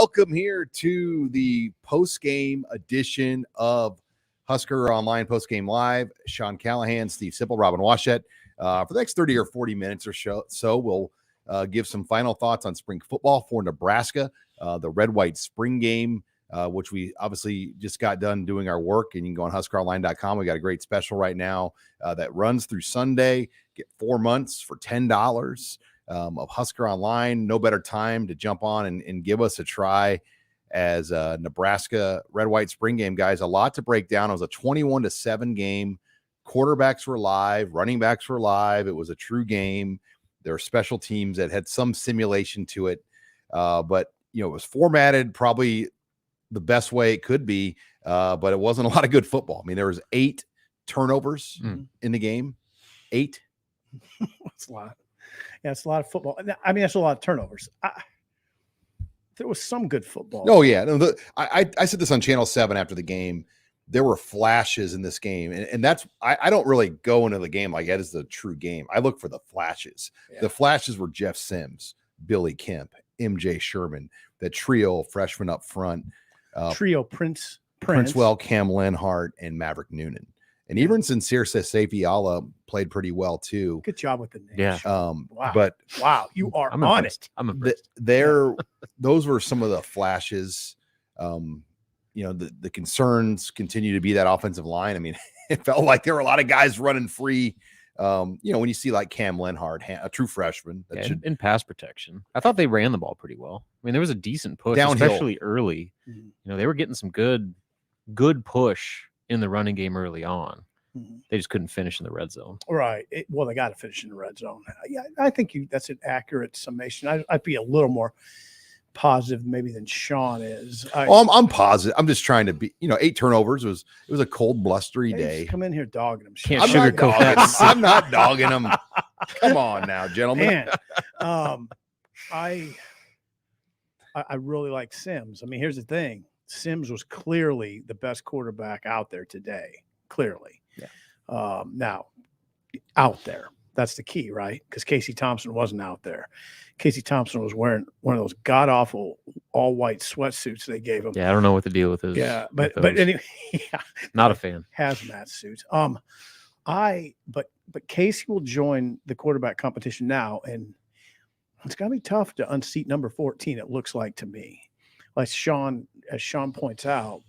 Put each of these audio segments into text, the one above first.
welcome here to the post-game edition of Husker Online Post-Game Live. Sean Callahan, Steve Sipple, Robin Washett. For the next 30 or 40 minutes or so, we'll give some final thoughts on spring football for Nebraska, the red-white spring game, which we obviously just got done doing our work, and you can go on huskeronline.com. We got a great special right now that runs through Sunday. Get 4 months for $10 of Husker Online. No better time to jump on and give us a try as a Nebraska red-white spring game, guys. A lot to break down. It was a 21-7 game. Quarterbacks were live. Running backs were live. It was a true game. There were special teams that had some simulation to it. But, it was formatted probably the best way it could be, but it wasn't a lot of good football. I mean, there was 8 turnovers in the game. 8. That's a lot. Yeah, it's a lot of football. I mean, that's a lot of turnovers. There was some good football. Oh, yeah. No, I said this on Channel 7 after the game. There were flashes in this game. And that's – I don't really go into the game like that is the true game. I look for the flashes. Yeah. The flashes were Jeff Sims, Billy Kemp, MJ Sherman, that trio freshman up front. Princewell, Cam Lenhart, and Maverick Noonan. And even Sincere Safey-Ala played pretty well too. Good job with the name. Yeah. Wow. But you are I'm on impressed. it. I'm impressed. Those were some of the flashes. The concerns continue to be that offensive line. I mean, it felt like there were a lot of guys running free. When you see like Cam Lenhart, a true freshman, in pass protection, I thought they ran the ball pretty well. I mean, there was a decent push, downhill, especially early. Mm-hmm. They were getting some good push in the running game early on. Mm-hmm. They just couldn't finish in the red zone. Right. They got to finish in the red zone. Yeah, I think that's an accurate summation. I'd be a little more positive maybe than Sean is. I'm positive. I'm just trying to be, 8 turnovers. It was a cold, blustery day. Come in here dogging them. Can't sugarcoat that. I'm not dogging them. Come on now, gentlemen. Man, I really like Sims. I mean, here's the thing. Sims was clearly the best quarterback out there today. Clearly. Yeah. Now, out there. That's the key, right? Because Casey Thompson wasn't out there. Casey Thompson was wearing one of those god-awful all-white sweatsuits they gave him. Yeah, I don't know what the deal with is. Yeah, but anyway, yeah, not a fan. Hazmat suits. But Casey will join the quarterback competition now, and it's gonna be tough to unseat number 14. It looks like to me, as Sean points out,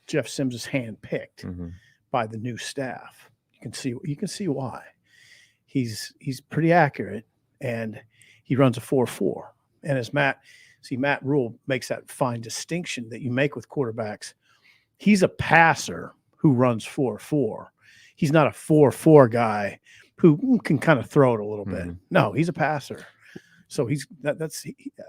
Jeff Sims is handpicked by the new staff. You can see why. He's pretty accurate, and he runs a 4.4. And as Matt Rhule makes that fine distinction that you make with quarterbacks, he's a passer who runs 4.4. He's not a 4.4 guy who can kind of throw it a little bit. No, he's a passer. So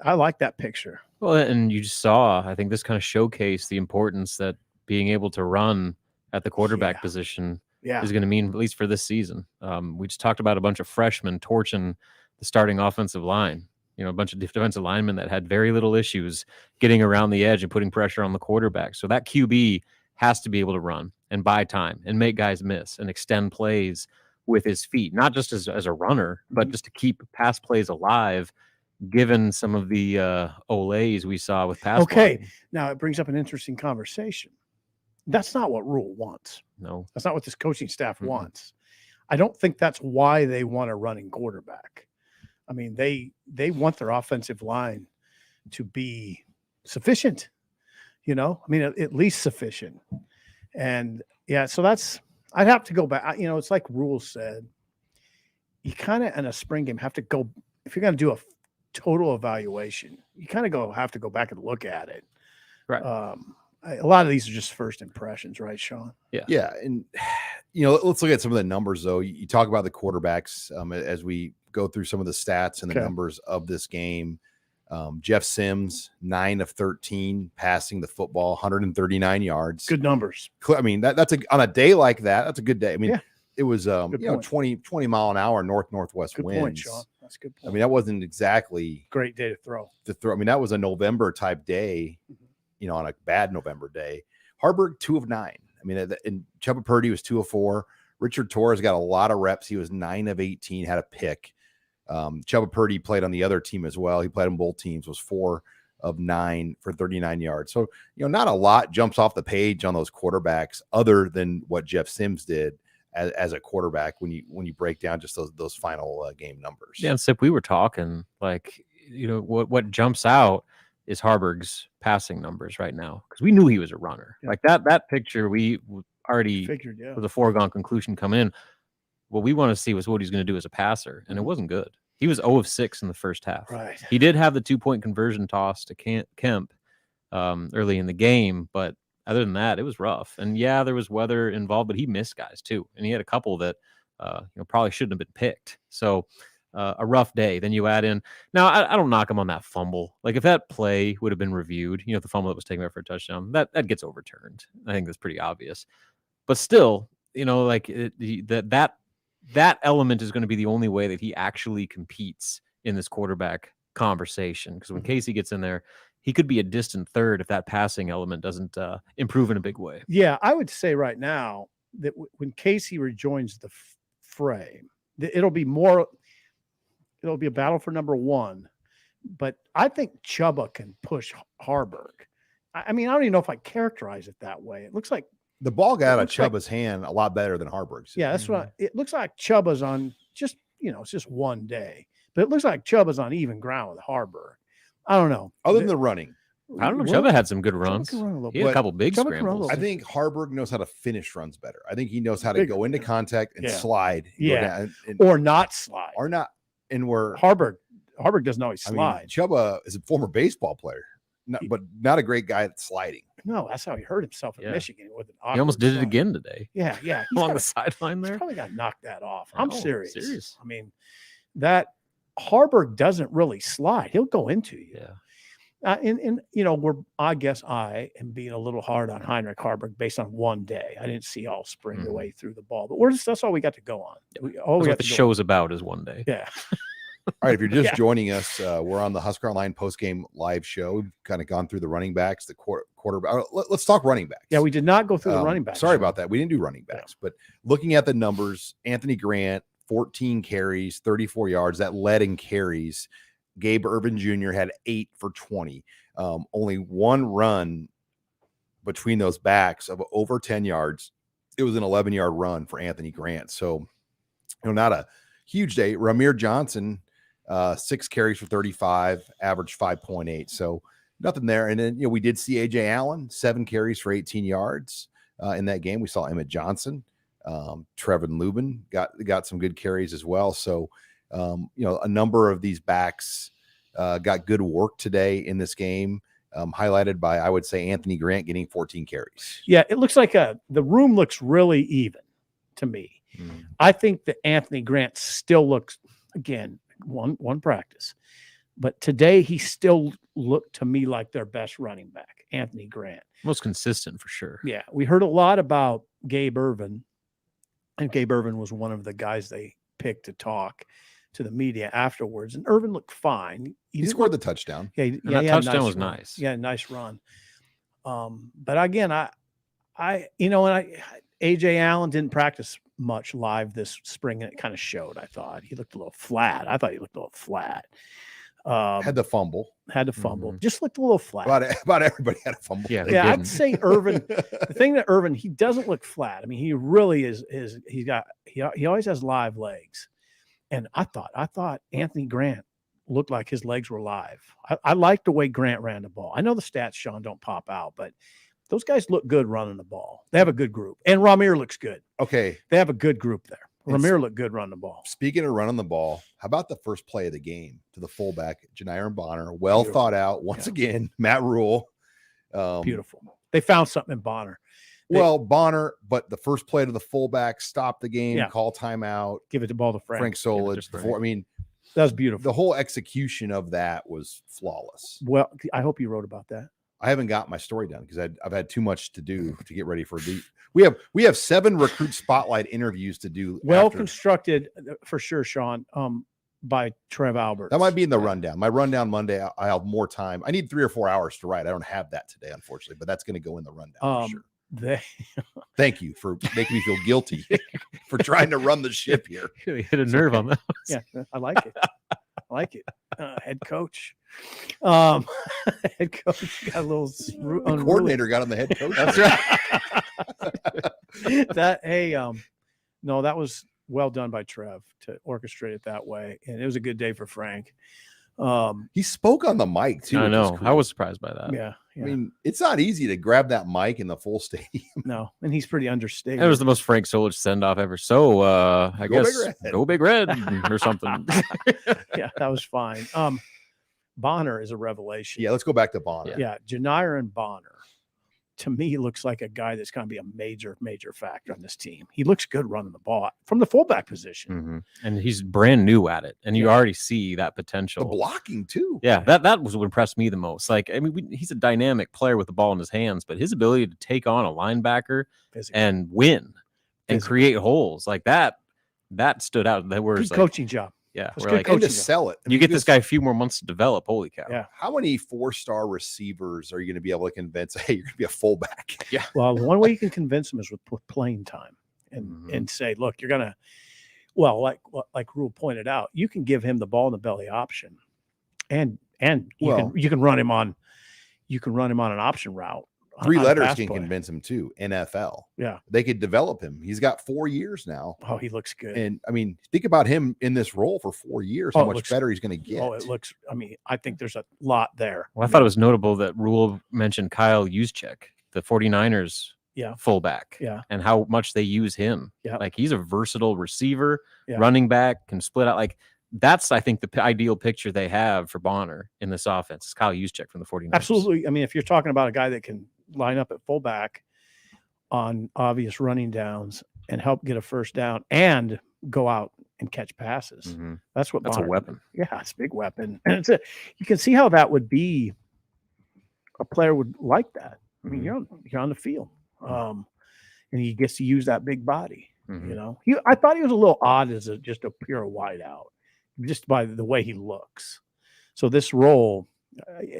I like that picture. Well, and you just saw, I think this kind of showcased the importance that being able to run at the quarterback position is going to mean, at least for this season. We just talked about a bunch of freshmen torching the starting offensive line. A bunch of defensive linemen that had very little issues getting around the edge and putting pressure on the quarterback. So that QB has to be able to run and buy time and make guys miss and extend plays with his feet, not just as a runner, but just to keep pass plays alive, given some of the olays we saw with pass blocking. Now it brings up an interesting conversation. That's not what Rhule wants. No. That's not what this coaching staff wants. I don't think that's why they want a running quarterback. I mean, they want their offensive line to be sufficient, at least sufficient. And so I'd have to go back. It's like Rhule said, you kind of in a spring game have to go, if you're going to do a total evaluation, you kind of have to go back and look at it. Right. A lot of these are just first impressions, right, Sean? Yeah. Yeah. And, let's look at some of the numbers, though. You talk about the quarterbacks as we go through some of the stats and the numbers of this game. Jeff Sims, 9 of 13, passing the football, 139 yards. Good numbers. I mean, that's on a day like that, that's a good day. I mean, it was, 20 mile an hour northwest winds. Good point, Sean. That's a good point. I mean, that wasn't exactly great day to throw. I mean, that was a November type day. On a bad November day. Harburg, 2 of 9. I mean, and Chuba Purdy was 2 of 4. Richard Torres got a lot of reps. He was 9 of 18, had a pick. Chuba Purdy played on the other team as well. He played on both teams, was 4 of 9 for 39 yards. So, not a lot jumps off the page on those quarterbacks other than what Jeff Sims did as a quarterback when you break down just those final game numbers. Yeah, and Sip, we were talking like, what jumps out is Harburg's passing numbers right now, because we knew he was a runner. Yeah. Like that picture, we already figured, with a foregone conclusion come in. What we want to see was what he's going to do as a passer, and it wasn't good. He was 0 of 6 in the first half. Right. He did have the 2-point conversion toss to Kemp early in the game, but other than that, it was rough. And yeah, there was weather involved, but he missed guys too, and he had a couple that probably shouldn't have been picked. So a rough day. Then you add in now. I don't knock him on that fumble. Like if that play would have been reviewed, the fumble that was taken out for a touchdown, that gets overturned. I think that's pretty obvious. But still, like that element is going to be the only way that he actually competes in this quarterback conversation. Because when Casey gets in there, he could be a distant third if that passing element doesn't improve in a big way. Yeah, I would say right now that when Casey rejoins the fray, it'll be a battle for number 1. But I think Chubba can push Harburg. I mean, I don't even know if I characterize it that way. It looks like the ball got out of Chubba's hand a lot better than Harburg's. Yeah, that's what it looks like. Chubba's on just, it's just one day, but it looks like Chubba's on even ground with Harburg. I don't know. Other than the running. I don't know. Chubba had some good runs. He had a couple big Chubba scrambles. I think Harburg knows how to finish runs better. I think he knows how to go into contact and slide. Yeah. Or not slide. Or not. And where Harburg doesn't always slide. Chubba is a former baseball player, but not a great guy at sliding. No, that's how he hurt himself in Michigan. With an he almost did it again today. Yeah. Along the sideline there. He's probably got to knock that off. I'm serious. I mean, that Harburg doesn't really slide. He'll go into you. Yeah. I guess I am being a little hard on Heinrich Harburg based on one day. I didn't see all spring the way through the ball, but that's all we got to go on. That's what the show's about is one day. Yeah. All right, if you're just joining us, we're on the Husker Online postgame live show. We've kind of gone through the running backs, the quarterback. Let's talk running backs. Yeah, we did not go through the running backs. Sorry about that. We didn't do running backs, but looking at the numbers, Anthony Grant, 14 carries, 34 yards. That led in carries. Gabe Irvin Jr. had 8 for 20. Only one run between those backs of over 10 yards. It was an 11-yard run for Anthony Grant. So, not a huge day. Ramir Johnson, 6 carries for 35, averaged 5.8. So nothing there. And then, we did see AJ Allen, 7 carries for 18 yards in that game. We saw Emmett Johnson, Trevin Lubin got some good carries as well. So, a number of these backs got good work today in this game, highlighted by, I would say, Anthony Grant getting 14 carries. Yeah, it looks like the room looks really even to me. I think that Anthony Grant still looks, again, one practice, but today he still looked to me like their best running back, Anthony Grant. Most consistent for sure. Yeah, we heard a lot about Gabe Irvin, and Gabe Irvin was one of the guys they picked to talk to the media afterwards, and Irvin looked fine. He scored the touchdown. Yeah, that touchdown was nice. Yeah, nice run. But again, AJ Allen didn't practice much live this spring, and it kind of showed. I thought he looked a little flat. Had the fumble. Just looked a little flat. About everybody had a fumble. Yeah, I'd say Irvin. The thing that Irvin, he doesn't look flat. I mean, he really is. He always has live legs. And I thought Anthony Grant looked like his legs were live. I like the way Grant ran the ball. I know the stats, Sean, don't pop out, but those guys look good running the ball. They have a good group. And Ramir looks good. Okay. They have a good group there. Ramir looked good running the ball. Speaking of running the ball, how about the first play of the game to the fullback, Janiron Bonner? Beautiful. Thought out. Once again, Matt Rhule. Beautiful. They found something in Bonner. Bonner, but the first play to the fullback, stop the game, call timeout, give it the ball to Frank Solich. That was beautiful. The whole execution of that was flawless. Well, I hope you wrote about that. I haven't got my story done because I've had too much to do to get ready for we have 7 recruit spotlight interviews to do. Well constructed for sure, Sean. By Trev Alberts. That might be in the rundown. My rundown Monday, I have more time. I need 3 or 4 hours to write. I don't have that today, unfortunately, but that's going to go in the rundown for sure. Thank you for making me feel guilty for trying to run the ship here. You hit a nerve on that. Yeah, I like it. like it. Head coach. Head coach got a little The coordinator got on the head coach. That's right. No, that was well done by Trev to orchestrate it that way, and it was a good day for Frank. He spoke on the mic too. I which know. was cool. I was surprised by that. Yeah. I mean, it's not easy to grab that mic in the full stadium. No, and he's pretty understated. It was the most Frank Solich send off ever. So I Go guess Big Red. go Big Red or something. Yeah, that was fine. Bonner is a revelation. Yeah, let's go back to Bonner. Yeah, Janiron Bonner, to me, looks like a guy that's going to be a major, major factor on this team. He looks good running the ball from the fullback position. Mm-hmm. And he's brand new at it, and you already see that potential. The blocking too. Yeah, that was what impressed me the most. Like, I mean, he's a dynamic player with the ball in his hands, but his ability to take on a linebacker and win and create holes like that stood out. That was good coaching job. Yeah, That's we're good like, And to coaching. sell it. I you mean, get this guy a few more months to develop. Holy cow! Yeah. How many 4-star receivers are you going to be able to convince? Hey, you're going to be a fullback. Yeah. Well, the one way you can convince them is with playing time, and say, look, you're gonna. Well, like Rhule pointed out, you can give him the ball in the belly option, and you can run him on an option route. 3 on letters pass can play. convince him too. NFL. Yeah. They could develop him. He's got 4 years now. Oh, he looks good. And I mean, think about him in this role for 4 years, how much better he's going to get. Oh, it looks. I mean, I think there's a lot there. Well, I thought it was notable that Rhule mentioned Kyle Juszczyk, the 49ers fullback, and how much they use him. Yeah. Like, he's a versatile receiver, running back, can split out. Like, that's, I think, the ideal picture they have for Bonner in this offense. It's Kyle Juszczyk from the 49ers. Absolutely. I mean, if you're talking about a guy that can line up at fullback on obvious running downs and help get a first down and go out and catch passes, that's what That's Bonner a weapon. Yeah, it's a big weapon, and you can see how that would be. A player would like that. I mean, you're on the field, and he gets to use that big body. You know, I thought he was a little odd as just a pure wideout, just by the way he looks. So this role,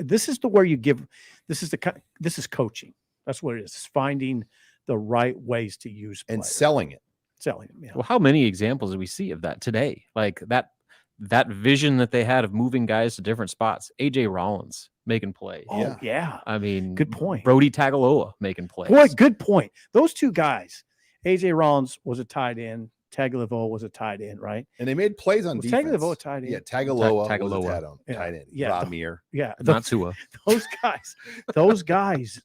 this is where you give. This is coaching. That's what it is. It's finding the right ways to use players. And selling it. Selling them. Yeah. Well, how many examples do we see of that today? Like that vision that they had of moving guys to different spots. AJ Rollins making plays. Oh yeah. I mean, good point. Brody Tagaloa making plays. Boy, good point. Those two guys, AJ Rollins was a tight end. Tagovailoa was a tight end, right? And they made plays on defense. Tagovailoa tight end. Yeah, Tagovailoa Tagaloa. was a tight end. Yeah. Ramir. Yeah. Not Tua. Those guys.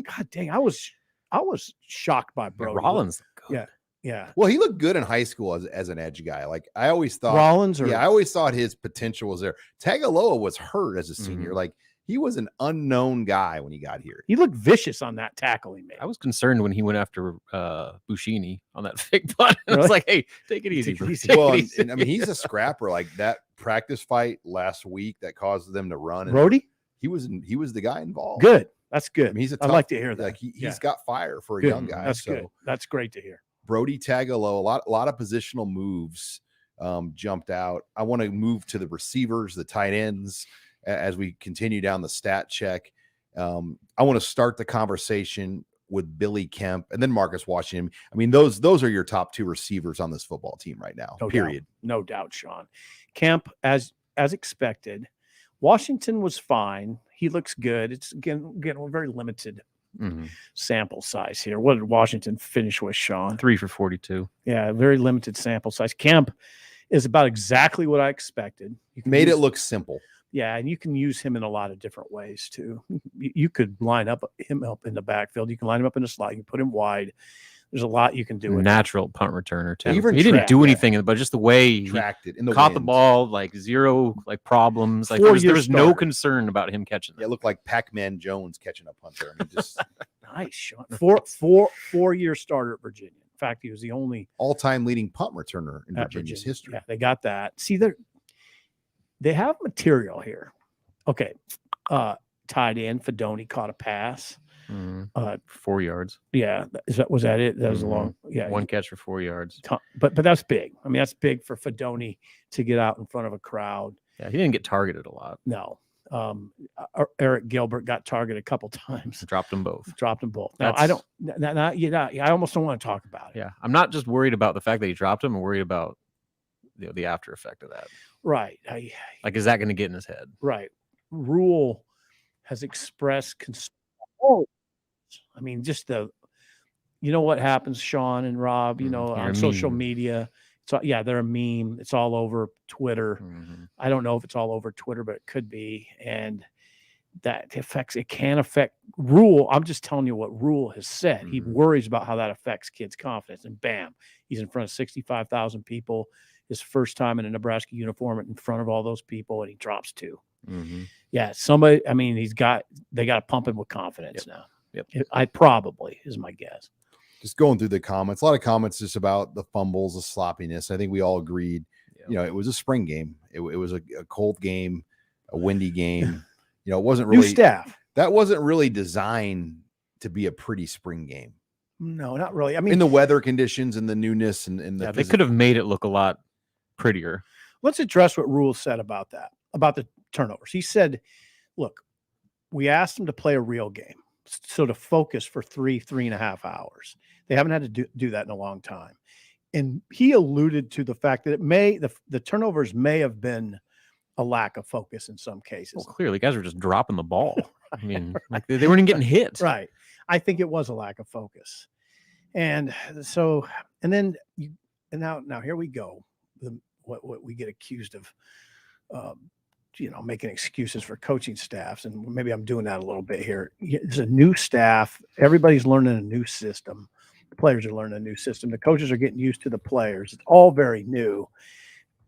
God dang, I was shocked by Brody. Rollins. Yeah. Yeah. Well, he looked good in high school as an edge guy. Like, I always thought Rollins. I always thought his potential was there. Tagovailoa was hurt as a senior. Like, he was an unknown guy when he got here. He looked vicious on that tackle he made. I was concerned when he went after Buschini on that fake punt. Really? I was like, hey, take it easy. Bro. Well, and I mean, he's a scrapper. Like, that practice fight last week that caused them to run. And Brody? He was the guy involved. Good. That's good. I mean, I'd like to hear that. Like, he's got fire for a Good. young guy. That's so good. That's great to hear. Brody Tagaloa, a lot of positional moves jumped out. I want to move to the receivers, the tight ends, as we continue down the stat check. I want to start the conversation with Billy Kemp and then Marcus Washington. I mean, those are your top 2 receivers on this football team right now. No period. Doubt. No doubt, Sean. Kemp, as expected. Washington was fine. He looks good. It's again a very limited sample size here. What did Washington finish with, Sean? 3 for 42. Yeah, very limited sample size. Kemp is about exactly what I expected. Made it look simple. Yeah, and you can use him in a lot of different ways too. You could line him up in the backfield. You can line him up in the slot. You can put him wide. There's a lot you can do with natural punt returner too. Even he didn't do anything, but just the way he tracked it in the caught the wind. ball, like zero like problems. Like there was no concern about him catching that. Yeah, it looked like Pac-Man Jones catching a punter. I mean, just nice, Sean. Four-year starter at Virginia. In fact, he was the only all-time leading punt returner in Virginia's history. Yeah, they got that. See, they have material here. Okay, tight end Fedoni caught a pass. 4 yards. Yeah, was that it? That was a long. Yeah, 1 catch for 4 yards. But that's big. I mean, that's big for Fedoni to get out in front of a crowd. Yeah, he didn't get targeted a lot. No. Eric Gilbert got targeted a couple times. Dropped them both. Now, I don't. I almost don't want to talk about it. Yeah, I'm not just worried about the fact that he dropped him. I'm worried about the after effect of that. Right. Like, is that going to get in his head? Right. Rhule has expressed concern. Oh, I mean, just you know what happens, Sean and Rob, you know, on social media. So yeah, they're a meme. It's all over Twitter. I don't know if it's all over Twitter, but it could be. And it can affect Rhule. I'm just telling you what Rhule has said. He worries about how that affects kids' confidence. And bam, he's in front of 65,000 people. His first time in a Nebraska uniform in front of all those people, and he drops 2. Yeah, somebody. I mean, they got to pump him with confidence now. I probably is my guess. Just going through the comments, a lot of comments just about the fumbles, the sloppiness. I think we all agreed. You know, it was a spring game. It was a cold game, a windy game. You know, it wasn't really new staff. That wasn't really designed to be a pretty spring game. No, not really. I mean, in the weather conditions and the newness and the they could have made it look a lot prettier. Let's address what Rhule said about that, about the turnovers. He said, look, we asked them to play a real game, so to focus for 3.5 hours. They haven't had to do that in a long time. And he alluded to the fact that the turnovers may have been a lack of focus in some cases. Well, clearly, guys were just dropping the ball. I mean, like they weren't even getting hit. Right. I think it was a lack of focus. And so, and then now here we go. What we get accused of, making excuses for coaching staffs. And maybe I'm doing that a little bit here. It's a new staff. Everybody's learning a new system. The players are learning a new system. The coaches are getting used to the players. It's all very new.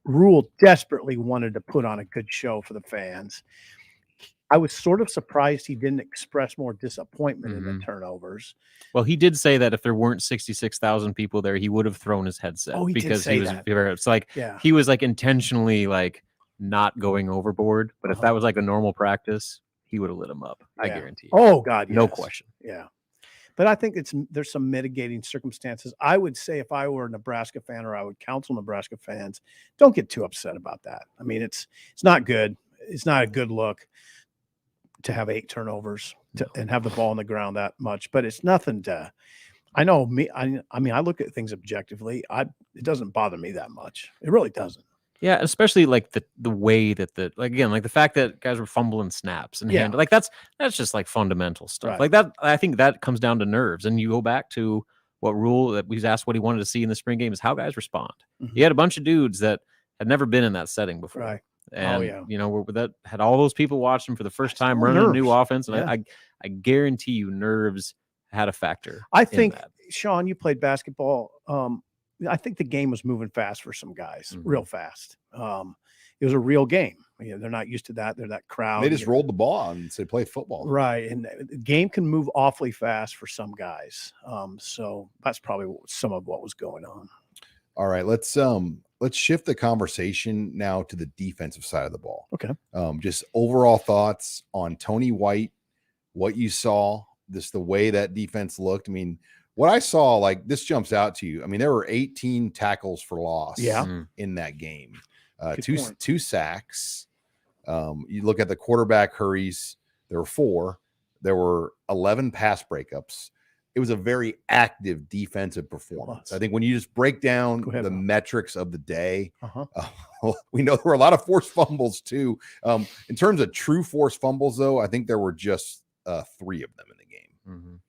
Rhule desperately wanted to put on a good show for the fans. I was sort of surprised he didn't express more disappointment in the turnovers. Well, he did say that if there weren't 66,000 people there, he would have thrown his headset. Oh, he because did say he was that. It's like he was like intentionally like not going overboard. But if that was like a normal practice, he would have lit him up. I guarantee you. Oh God, yes. No question. Yeah. But I think there's some mitigating circumstances. I would say if I were a Nebraska fan, or I would counsel Nebraska fans, don't get too upset about that. I mean, it's not good. It's not a good look to have 8 turnovers and have the ball on the ground that much. But it's nothing to. I know me. I mean, I look at things objectively. It doesn't bother me that much. It really doesn't. Yeah, especially like the way that the fact that guys were fumbling snaps and hand, like that's just like fundamental stuff. Right. Like that, I think that comes down to nerves. And you go back to what Rhule that we asked what he wanted to see in the spring game is how guys respond. He had a bunch of dudes that had never been in that setting before. Right. And that had all those people watching for the first time running a new offense. And I guarantee you nerves had a factor. I think, Sean, you played basketball. I think the game was moving fast for some guys, real fast. It was a real game. You know, they're not used to that. They're that crowd. They just rolled the ball and said, play football. Right. And the game can move awfully fast for some guys. So that's probably some of what was going on. All right. Let's shift the conversation now to the defensive side of the ball. Okay. Just overall thoughts on Tony White, what you saw, the way that defense looked. I mean, what I saw, like this jumps out to you. I mean, there were 18 tackles for loss in that game. Two sacks. You look at the quarterback hurries, there were 4. There were 11 pass breakups. It was a very active defensive performance. I think when you just break down the metrics of the day, we know there were a lot of forced fumbles too. In terms of true forced fumbles, though, I think there were just 3 of them in the game.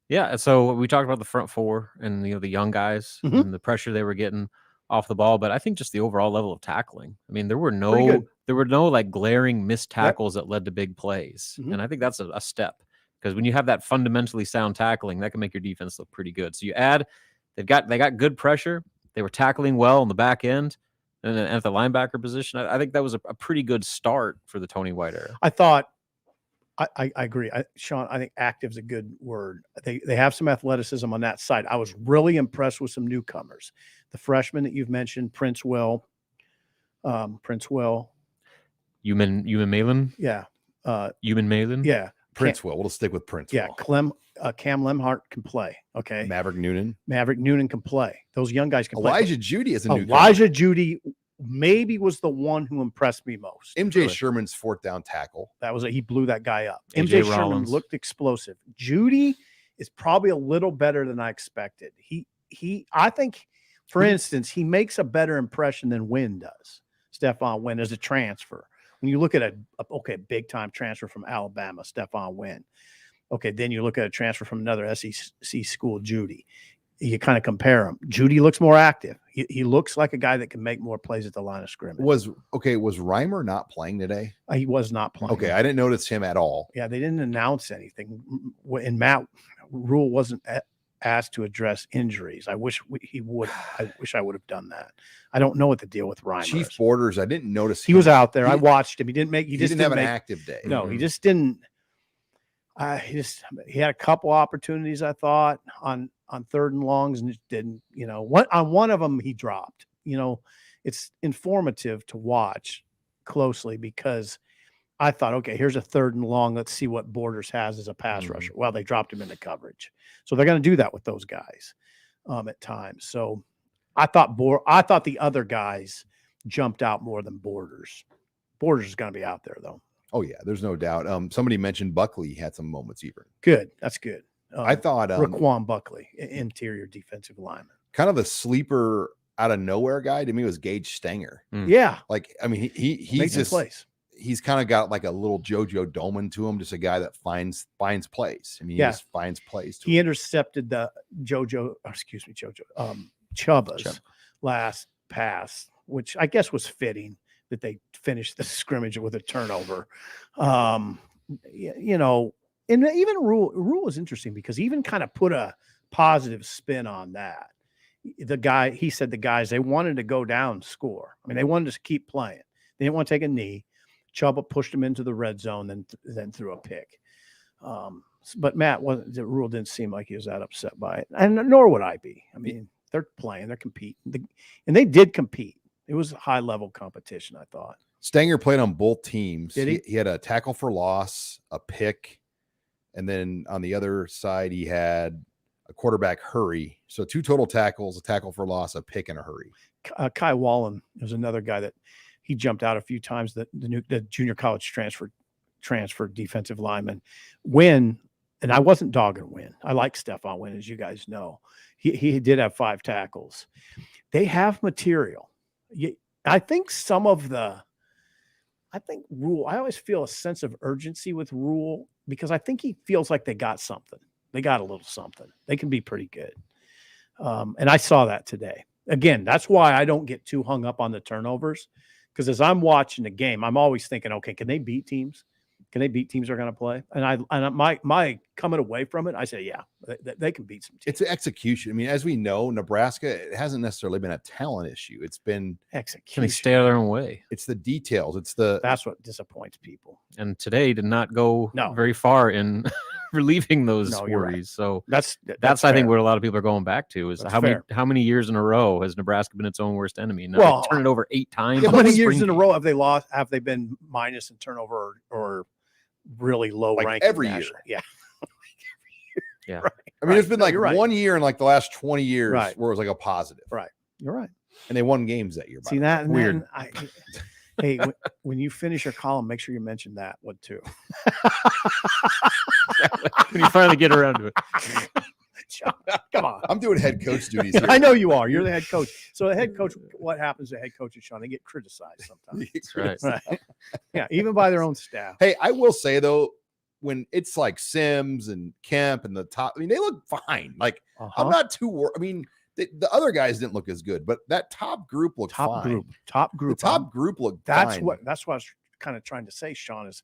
Yeah, so we talked about the front 4 and the young guys and the pressure they were getting off the ball, but I think just the overall level of tackling. I mean, there were no like glaring missed tackles that led to big plays, and I think that's a step, because when you have that fundamentally sound tackling, that can make your defense look pretty good. So you add, they got good pressure, they were tackling well on the back end, and then at the linebacker position, I think that was a pretty good start for the Tony White era. I thought. I agree. Sean, I think active is a good word. They have some athleticism on that side. I was really impressed with some newcomers. The freshman that you've mentioned, Prince Will. Human Malin? Yeah. Human Malin? Yeah. Prince Will. We'll stick with Prince Will. Cam Lemhart can play. Okay. Maverick Noonan can play. Those young guys can play. Elijah Judy is a newcomer. Elijah Judy maybe was the one who impressed me most. MJ Sherman's 4th down tackle. He blew that guy up. MJ Sherman looked explosive. Judy is probably a little better than I expected. I think, for instance, he makes a better impression than Wynn does. Stephon Wynn as a transfer. When you look at a big time transfer from Alabama, Stephon Wynn. Okay, then you look at a transfer from another SEC school, Judy. You kind of compare them. Judy looks more active. He looks like a guy that can make more plays at the line of scrimmage. Was Reimer not playing today? He was not playing. Okay, I didn't notice him at all. Yeah, they didn't announce anything. And Matt Rhule wasn't asked to address injuries. I wish he would. I wish I would have done that. I don't know what the deal with Reimer Chief is. Borders, I didn't notice he was out there. I watched him. He didn't make. He just didn't have an active day. No, he just didn't. He had a couple opportunities, I thought, on 3rd and longs, and just didn't. On one of them he dropped. It's informative to watch closely because I thought, okay, here's a 3rd and long. Let's see what Borders has as a pass rusher. Well, they dropped him into coverage, so they're going to do that with those guys at times. So I thought the other guys jumped out more than Borders. Borders is going to be out there though. Oh yeah, there's no doubt. Somebody mentioned Buckley had some moments even. Good, that's good. I thought Raquan Buckley, interior defensive lineman. Kind of the sleeper out of nowhere guy to me was Gage Stanger. Yeah, he's just place. He's kind of got like a little JoJo Doman to him, just a guy that finds plays. He just finds plays. He intercepted the Chubba's last pass, which I guess was fitting that they finished the scrimmage with a turnover. And even Rhule is interesting because he even kind of put a positive spin on that. He said the guys, they wanted to go down and score. I mean, they wanted to keep playing. They didn't want to take a knee. Chubba pushed him into the red zone, then threw a pick. But Rhule didn't seem like he was that upset by it, and nor would I be. I mean, they're playing, they're competing, and they did compete. It was a high-level competition, I thought. Stanger played on both teams. Did he? He had a tackle for loss, a pick, and then on the other side, he had a quarterback hurry. So 2 total tackles, a tackle for loss, a pick, and a hurry. Kai Wallen was another guy that he jumped out a few times, the junior college transfer defensive lineman. Wynn, and I wasn't dogging Wynn. I like Stephon Wynn, as you guys know. He did have 5 tackles. They have material. I think Rhule, I always feel a sense of urgency with Rhule because I think he feels like they got something. They got a little something. They can be pretty good. And I saw that today. Again, that's why I don't get too hung up on the turnovers because as I'm watching the game, I'm always thinking, okay, can they beat teams? Can they beat teams they're going to play? And my coming away from it, I say, yeah, they can beat some teams. It's an execution. I mean, as we know, Nebraska, it hasn't necessarily been a talent issue. It's been execution. Can they stay out of their own way? It's the details. That's what disappoints people. And today did not go very far in relieving those worries. Right. So that's I think what a lot of people are going back to is how many years in a row has Nebraska been its own worst enemy? Now they turn it over 8 times. How many years in a row have they lost? Have they been minus in turnover or really low rank every year? Yeah. Yeah. Right. I mean, it's been one year in like the last 20 years where it was like a positive. Right. You're right. And they won games that year. See that? Weird. Hey, when you finish your column, make sure you mention that one too. When you finally get around to it. Come on. I'm doing head coach duties here. I know you are. You're the head coach. So the head coach, what happens to head coaches, Sean? They get criticized sometimes. That's right. Yeah, even by their own staff. Hey, I will say though, when it's like Sims and Kemp and the top, I mean, they look fine. Like I'm not too worried. I mean, the other guys didn't look as good, but that top group looked fine. Top group. The top group looked fine. That's what I was kind of trying to say, Sean, is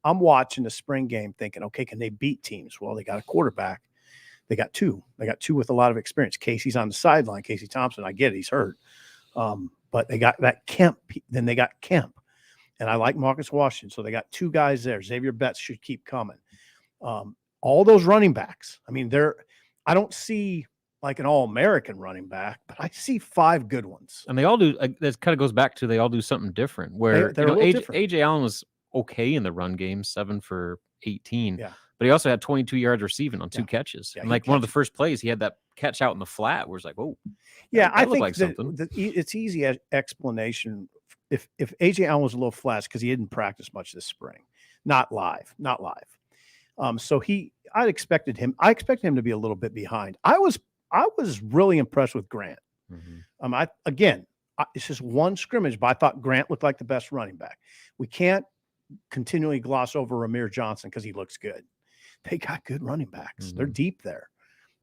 I'm watching the spring game thinking, okay, can they beat teams? Well, they got a quarterback. They got 2. They got 2 with a lot of experience. Casey's on the sideline. Casey Thompson, I get it. He's hurt. But they got that Kemp. Then they got Kemp. And I like Marcus Washington. So they got 2 guys there. Xavier Betts should keep coming. All those running backs. I mean, I don't see like an all-American running back, but I see 5 good ones. And they all do. That kind of goes back to they all do something different. Where they're different. AJ Allen was okay in the run game, 7 for 18. Yeah. But he also had 22 yards receiving on 2 catches. Yeah, and like one of the first plays, he had that catch out in the flat where it's like, oh, yeah, I think like it's easy explanation. If AJ Allen was a little flat, because he didn't practice much this spring, not live. So I expected him to be a little bit behind. I was really impressed with Grant. Mm-hmm. it's just one scrimmage, but I thought Grant looked like the best running back. We can't continually gloss over Ramir Johnson because he looks good. They got good running backs. Mm-hmm. They're deep there.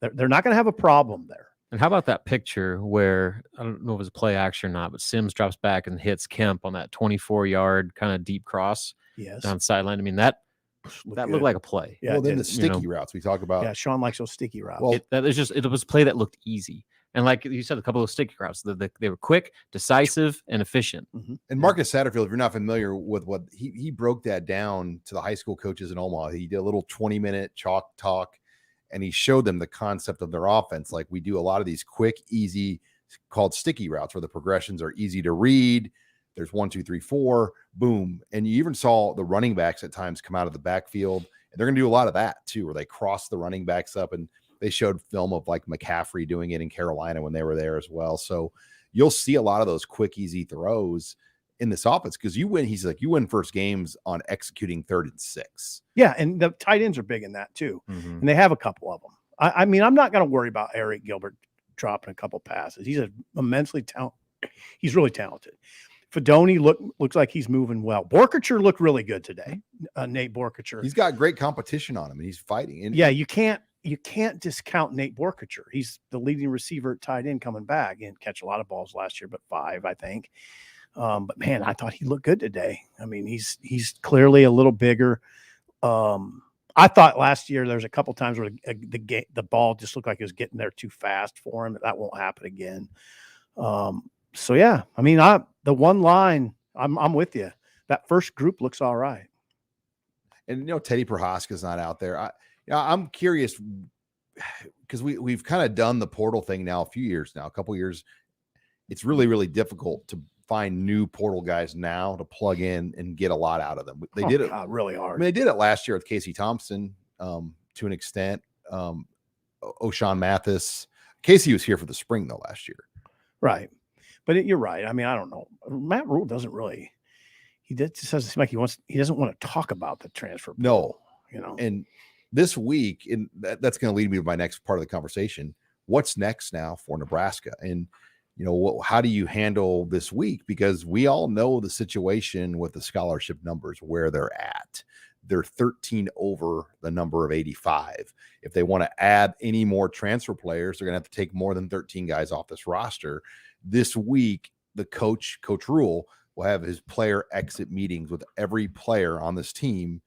They're not going to have a problem there. And how about that picture where, I don't know if it was a play action or not, but Sims drops back and hits Kemp on that 24-yard kind of deep cross down the sideline? I mean, that looked like a play. Yeah, well, then the sticky routes we talk about. Yeah, Sean likes those sticky routes. Well, it was a play that looked easy. And like you said, a couple of sticky routes, they were quick, decisive, and efficient. Mm-hmm. And Marcus Satterfield, if you're not familiar with what he broke that down to the high school coaches in Omaha. He did a little 20-minute chalk talk, and he showed them the concept of their offense. Like, we do a lot of these quick, easy, called sticky routes, where the progressions are easy to read. There's 1, 2, 3, 4, boom. And you even saw the running backs at times come out of the backfield. And they're going to do a lot of that too, where they cross the running backs up. And they showed film of like McCaffrey doing it in Carolina when they were there as well. So you'll see a lot of those quick, easy throws in this offense, because you win first games on executing 3rd and 6. Yeah, and the tight ends are big in that too. Mm-hmm. And they have a couple of them. I mean, I'm not going to worry about Eric Gilbert dropping a couple passes. He's immensely talented. He's really talented. Fedoni looks like he's moving well. Borkacher looked really good today. Nate Borkacher. He's got great competition on him, and he's fighting. And yeah, you can't discount Nate Borkacher. He's the leading receiver at tight end coming back. He didn't catch a lot of balls last year, but 5, I think. But man, I thought he looked good today. I mean, he's clearly a little bigger. I thought last year there's a couple times where the ball just looked like it was getting there too fast for him. That won't happen again. So yeah, I mean, the one line, I'm with you. That first group looks all right. And Teddy Prohaska's not out there. I'm curious, because we've kind of done the portal thing now a couple years. It's really, really difficult to find new portal guys now to plug in and get a lot out of them. They did it really hard. I mean, they did it last year with Casey Thompson to an extent. O'Shawn Mathis. Casey was here for the spring though last year. Right. But you're right. I mean, I don't know. Matt Rhule doesn't really. He doesn't seem like he doesn't want to talk about the transfer portal, And this week, and that's going to lead me to my next part of the conversation. What's next now for Nebraska? And how do you handle this week? Because we all know the situation with the scholarship numbers, where they're at. They're 13 over the number of 85. If they want to add any more transfer players, they're going to have to take more than 13 guys off this roster. This week, the Coach Rhule, will have his player exit meetings with every player on this team.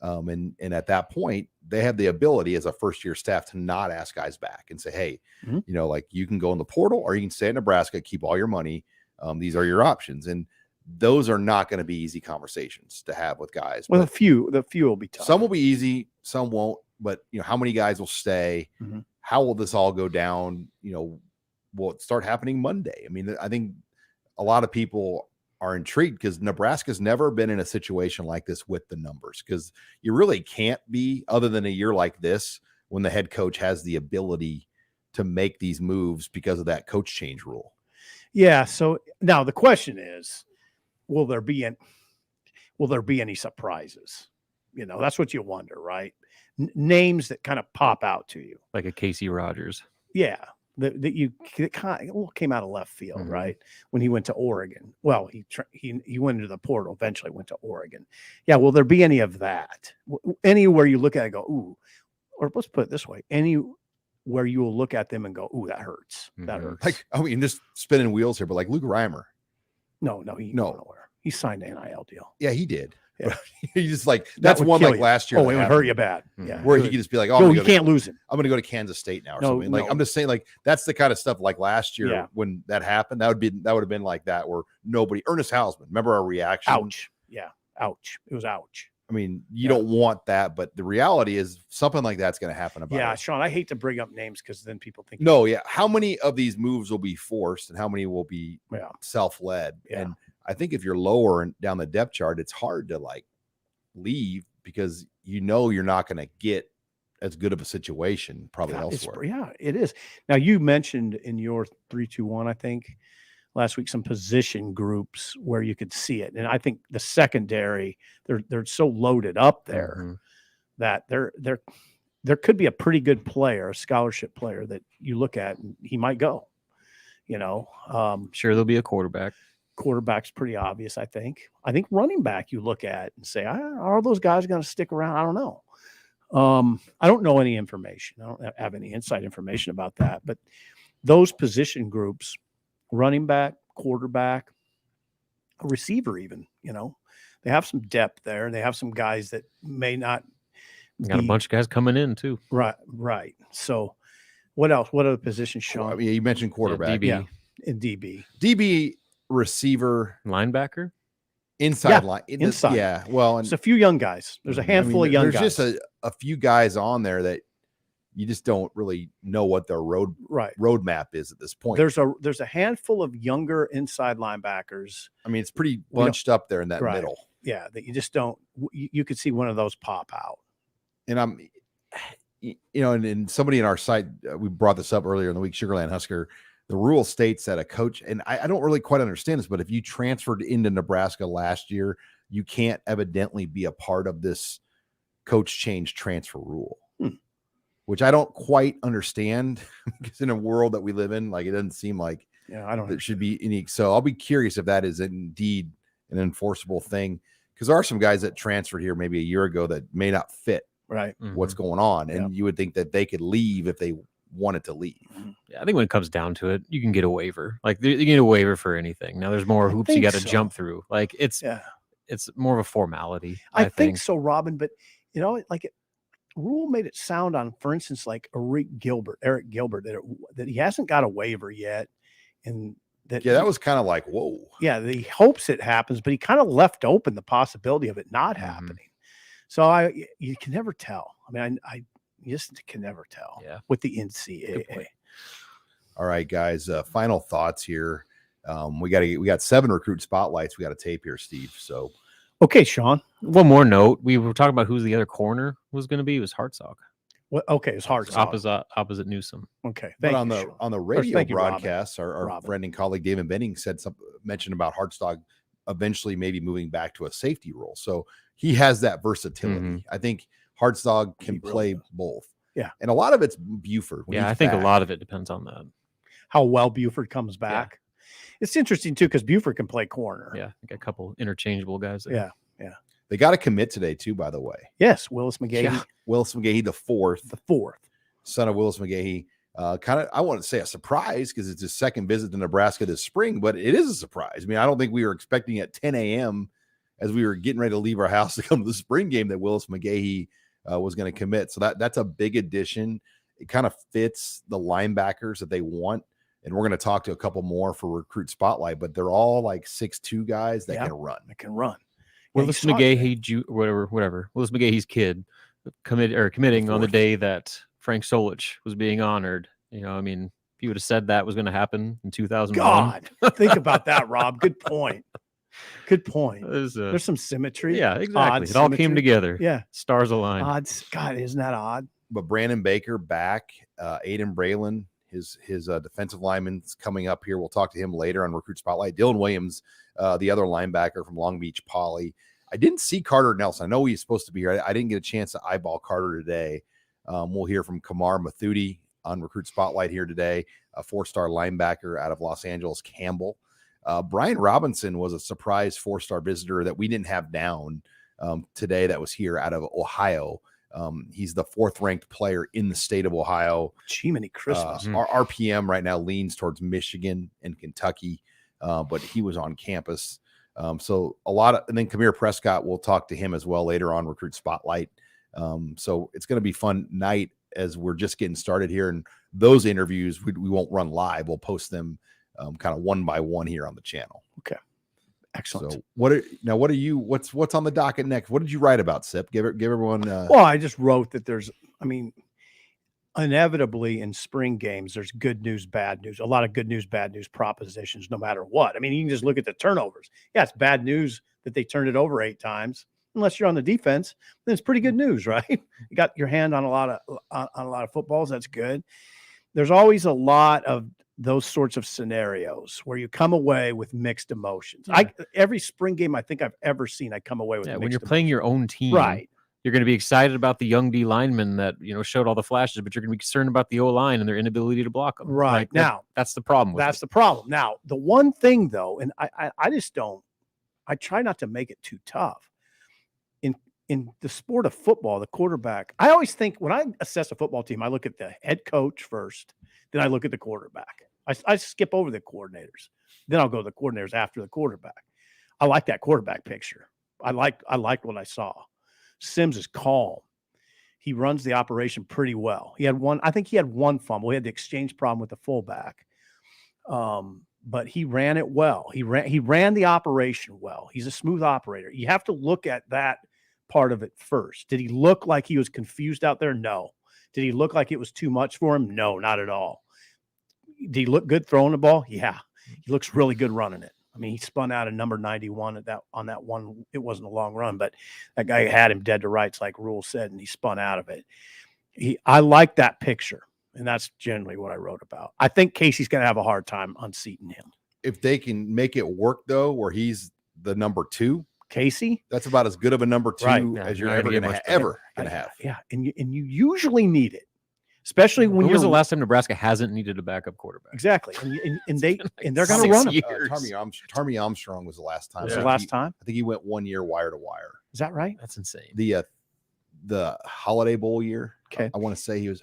And at that point, they have the ability as a first-year staff to not ask guys back and say, hey, you can go in the portal, or you can stay at Nebraska, keep all your money. These are your options. And those are not going to be easy conversations to have with guys. Well, the few will be tough. Some will be easy, some won't. But how many guys will stay? Mm-hmm. How will this all go down? Will it start happening Monday? I mean, I think a lot of people are intrigued, because Nebraska's never been in a situation like this with the numbers, because you really can't be, other than a year like this, when the head coach has the ability to make these moves because of that coach change rule. Yeah. So now the question is, will there be any surprises? That's what you wonder, right? Names that kind of pop out to you, like a Casey Rogers. Yeah. That kind of came out of left field, Mm-hmm. right? When he went to Oregon. Well, he went into the portal, eventually went to Oregon. Yeah, will there be any of that? Anywhere you look at it and go, ooh, or let's put it this way, anywhere you will look at them and go, ooh, that hurts. Mm-hmm. That hurts. Like, I mean, just spinning wheels here, but like Luke Reimer. No, he No. went nowhere. He signed an NIL deal. Yeah, he did. Yeah. He just that's would one kill like you. last year. Oh, it would hurt you bad. Yeah. Where he could just be like, you can't lose him. I'm going to go to Kansas State now or No, something. Like, no. I'm just saying, like, that's the kind of stuff like last year Yeah. when that happened. That would have been like that, where nobody, Ernest Hausman, remember our reaction? Ouch. Yeah. Ouch. It was ouch. I mean, you don't want that, but the reality is something like that's going to happen about Yeah, it. Sean, I hate to bring up names because then people think. No, yeah. How many of these moves will be forced and how many will be self-led? Yeah. And I think if you're lower and down the depth chart, it's hard to like leave, because you're not going to get as good of a situation probably elsewhere. Yeah, it is. Now, you mentioned in your 3-2-1, I think last week, some position groups where you could see it. And I think the secondary, they're so loaded up there Mm-hmm. that there could be a pretty good player, a scholarship player that you look at and he might go. Sure, there'll be a quarterback. Quarterback's pretty obvious, I think. I think running back you look at and say, are those guys going to stick around? I don't know. I don't know any information. I don't have any inside information about that. But those position groups, running back, quarterback, a receiver even, they have some depth there. They have some guys that may not Got a bunch of guys coming in too. Right. So what else? What other positions, Sean? I mean, you mentioned quarterback. Yeah, DB. In DB. DB, receiver, linebacker, inside line. Inside. Yeah. Well, it's a few young guys. There's a handful of young guys. There's just a few guys on there that you just don't really know what their roadmap is at this point. There's a handful of younger inside linebackers. I mean, it's pretty bunched up there in that middle. Yeah, that you just don't. You could see one of those pop out. And and somebody in our site, we brought this up earlier in the week, Sugarland Husker, the rule states that a coach, and I don't really quite understand this, but if you transferred into Nebraska last year, you can't evidently be a part of this coach change transfer rule, which I don't quite understand because in a world that we live in, like, it doesn't seem like there should be any. So I'll be curious if that is indeed an enforceable thing, because there are some guys that transferred here maybe a year ago that may not fit what's going on. And you would think that they could leave if they wanted to leave. Yeah, I think when it comes down to it, you can get a waiver. Like, you get a waiver for anything. Now there's more hoops you got to jump through. Like, it's more of a formality. I think so, Robin. But Rule made it sound on, for instance, like Eric Gilbert, that he hasn't got a waiver yet, and that was kind of like, whoa. Yeah, he hopes it happens, but he kind of left open the possibility of it not happening. So you can never tell. I mean, I just can never tell with the NCAA. All right, guys. Final thoughts here. We got 7 recruit spotlights we got to tape here, Steve. So, okay, Sean. One more note: we were talking about who's the other corner was going to be. It was Hartsock. Well, okay, it's Hartsock. Opposite Newsome. Okay, but on the radio broadcast, our friend and colleague David Benning mentioned about Hartsock eventually maybe moving back to a safety role. So he has that versatility. I think Hartsock can play both. Yeah. And a lot of it's Buford. I think a lot of it depends on that. How well Buford comes back. Yeah. It's interesting too, because Buford can play corner. Yeah. I got a couple interchangeable guys there. Yeah. They got to commit today too, by the way. Yes. Willis McGahee. Yeah. Willis McGahee, the fourth. Son of Willis McGahee. Kind of, I want to say a surprise because it's his second visit to Nebraska this spring, but it is a surprise. I mean, I don't think we were expecting at 10 a.m. as we were getting ready to leave our house to come to the spring game that Willis McGahee was going to commit. So that's a big addition. It kind of fits the linebackers that they want. And we're going to talk to a couple more for recruit spotlight, but they're all like 6'2" guys that can run. Willis McGahee, whatever. Willis McGahee's kid committing on the day that Frank Solich was being honored. I mean, if you would have said that was going to happen in 2001. God, think about that, Rob. Good point. There's some symmetry. Yeah, exactly. It all came together. Yeah. Stars aligned. Odds. God, isn't that odd? But Brandon Baker back, Aiden Braylon, his defensive lineman's coming up here. We'll talk to him later on Recruit Spotlight. Dylan Williams, the other linebacker from Long Beach Poly. I didn't see Carter Nelson. I know he's supposed to be here. I didn't get a chance to eyeball Carter today. We'll hear from Kamar Mathudi on Recruit Spotlight here today, a 4-star linebacker out of Los Angeles, Campbell. Brian Robinson was a surprise 4-star visitor that we didn't have down today that was here out of Ohio. He's the 4th-ranked player in the state of Ohio. Jiminy Christmas. Our RPM right now leans towards Michigan and Kentucky, but he was on campus. So and then Kamir Prescott, we'll talk to him as well later on Recruit Spotlight. So it's going to be fun night as we're just getting started here. And those interviews, we won't run live. We'll post them kind of one by one here on the channel. Okay. Excellent. So what's on the docket next? What did you write about, Sip? Give everyone. Well, I just wrote that inevitably in spring games, there's good news, bad news, a lot of good news, bad news propositions, no matter what. I mean, you can just look at the turnovers. Yeah, it's bad news that they turned it over 8 times. Unless you're on the defense, then it's pretty good news, right? You got your hand on a lot of footballs. That's good. There's always a lot of those sorts of scenarios where you come away with mixed emotions. Every spring game I think I've ever seen, I come away with mixed when you're emotions. playing your own team, right? You're going to be excited about the young D linemen that showed all the flashes, but you're going to be concerned about the O line and their inability to block them. Right. Like, Now, that's the problem. That's the problem. Now, the one thing though, and I just don't. I try not to make it too tough. In the sport of football, the quarterback. I always think when I assess a football team, I look at the head coach first, then I look at the quarterback. I skip over the coordinators, then I'll go to the coordinators after the quarterback. I like that quarterback picture. I liked what I saw. Sims is calm. He runs the operation pretty well. I think he had one fumble. He had the exchange problem with the fullback. But he ran it well. He ran the operation well. He's a smooth operator. You have to look at that part of it first. Did he look like he was confused out there? No. Did he look like it was too much for him? No, not at all. Did he look good throwing the ball? Yeah. He looks really good running it. I mean, he spun out a number 91 on that one. It wasn't a long run, but that guy had him dead to rights, like Rhule said, and he spun out of it. I like that picture, and that's generally what I wrote about. I think Casey's going to have a hard time unseating him. If they can make it work, though, where he's the number 2, Casey, that's about as good of a number 2 as you're ever going to have. Yeah, and you usually need it. Especially when was the last time Nebraska hasn't needed a backup quarterback? Exactly, and they're going to run him. Tommy Armstrong was the last time. Was the last time? I think he went 1 year wire to wire. Is that right? That's insane. The Holiday Bowl year. Okay, I want to say he was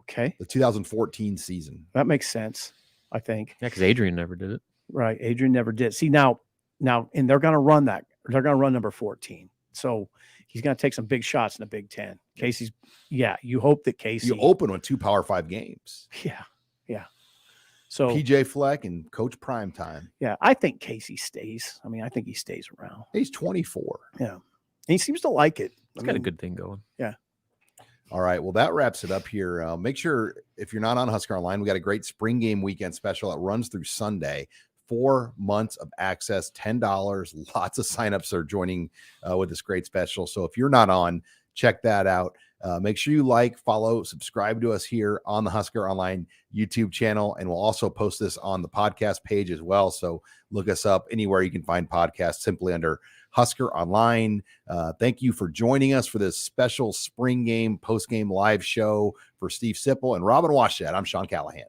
okay. The 2014 season. That makes sense. I think. Yeah, because Adrian never did it. Right, Adrian never did. See now, and they're going to run that. They're going to run number 14. So he's going to take some big shots in the Big Ten. Casey's, you hope that Casey. You open with 2 Power 5 games. Yeah. So PJ Fleck and Coach Primetime. Yeah, I think Casey stays. I mean, I think he stays around. He's 24. Yeah. And he seems to like it. He's got a good thing going. Yeah. All right. Well, that wraps it up here. Make sure if you're not on Husker Online, we got a great spring game weekend special that runs through Sunday. 4 months of access, $10. Lots of signups are joining with this great special. So if you're not on, check that out. Make sure you like, follow, subscribe to us here on the Husker Online YouTube channel. And we'll also post this on the podcast page as well. So look us up anywhere you can find podcasts simply under Husker Online. Thank you for joining us for this special spring game, post-game live show for Steve Sipple and Robin Washett. I'm Sean Callahan.